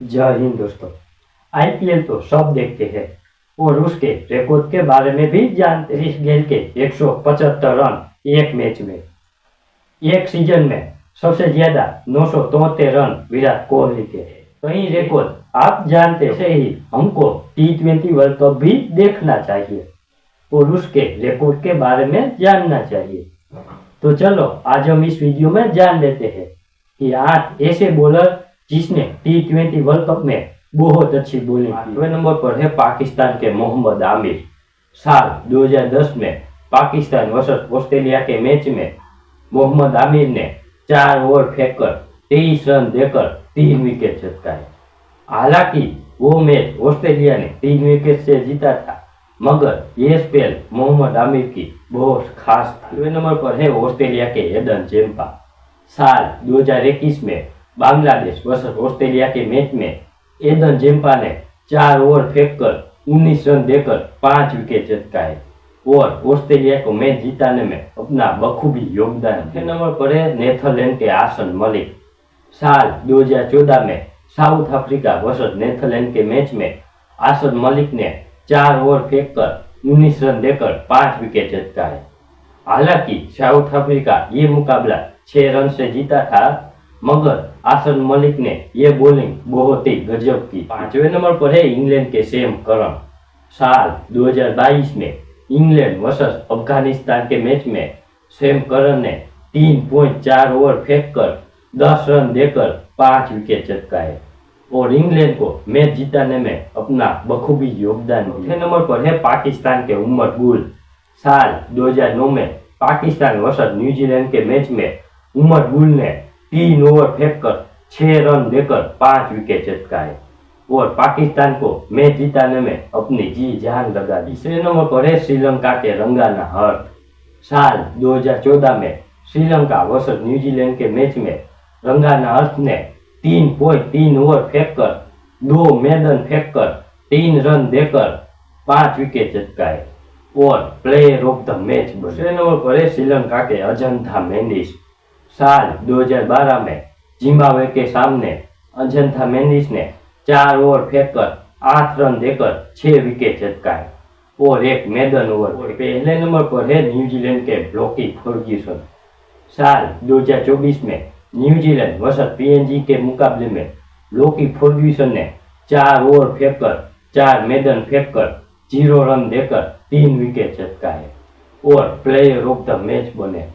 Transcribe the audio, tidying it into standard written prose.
जय हिंद दोस्तों। आईपीएल तो सब देखते हैं और उसके रिकॉर्ड के बारे में भी जानते हैं। क्रिस गेल के 175 रन एक मैच में। एक सीजन में सबसे ज्यादा 973 रन विराट कोहली के। कई रिकॉर्ड आप जानते से ही हमको T20 वर्ल्ड कप भी देखना चाहिए और उसके रिकॉर्ड के बारे में जानना चाहिए। तो चलो आज हम इस वीडियो में जान लेते हैं कि 8 ऐसे बॉलर जिसने T20 वर्ल्ड कप में बहुत अच्छी बॉलिंग की। 8वें नंबर पर है पाकिस्तान के मोहम्मद आमिर। साल 2010 में पाकिस्तान वर्सेस ऑस्ट्रेलिया के मैच में मोहम्मद आमिर ने 4 ओवर फेंककर 23 रन देकर 3 विकेट चटकाए। हालांकि वो मैच ऑस्ट्रेलिया ने 3 विकेट से जीता था, मगर ये स्पेल मोहम्मद आमिर की बहुत खास थी। 2 नंबर पर है ऑस्ट्रेलिया के एडन चैंपा। साल 2021 में बांग्लादेश वर्सेस ऑस्ट्रेलिया के मैच में एडन चैंपा ने 4 ओवर फेंककर 19 रन देकर 5 विकेट चटकाए और ऑस्ट्रेलिया को मैच जिताने में अपना बखूबी योगदान। 6 नंबर पर है नेदरलैंड के हासन मलिक। साल 2014 में साउथ अफ्रीका वर्सेस नेदरलैंड के मैच में हासन मलिक ने 4 ओवर फेंककर 19 रन देकर 5 विकेट चटकाए। हालांकि साउथ अफ्रीका ये मुकाबला 6 रन से जीता था, मगर हासन मलिक ने यह बॉलिंग बहुत ही गजब की। 5वें नंबर पर है इंग्लैंड के सैम करन। साल 2022 में इंग्लैंड वर्सेस अफगानिस्तान के मैच में सैम करन ने 3.4 ओवर फेंककर 10 रन देकर 5 विकेट चटकाए और इंग्लैंड को मैच जिताने में अपना बखूबी योगदान दिया। 6 नंबर पर है पाकिस्तान के उमर गुल। साल 2009 में पाकिस्तान वर्सेस न्यूजीलैंड के मैच में उमर गुल ने 3 ओवर फेंककर 6 रन देकर 5 विकेट चटकाए और पाकिस्तान को मैच जिताने में अपनी जी जान लगा दी। 3 नंबर पर है श्रीलंका के रंगाना हर्थ। साल 2014 में श्रीलंका वर्सेस न्यूजीलैंड के मैच में रंगाना हर्थ ने 3.3 ओवर फेंककर 2 मेडन फेंककर 3 रन देकर 5 विकेट चटकाए और प्लेयर ऑफ द मैच बने। 3 नंबर पर है श्रीलंका के अजंता मेंडिस। साल 2012 में जिम्बाब्वे के सामने अजंता मेंडिस ने 4 ओवर फेंककर 8 रन देकर 6 विकेट चटकाए और 1 मेडन ओवर। पहले नंबर पर है न्यूजीलैंड के ब्लॉकी फर्ग्यूसन। साल 2024 में न्यूजीलैंड वर्सेस PNG के मुकाबले में ब्लॉकी फर्ग्यूसन ने 4 ओवर फेंककर 4 मेडन फेंककर 0 रन देकर 3 विकेट चटकाए और प्लेयर ऑफ द मैच बने।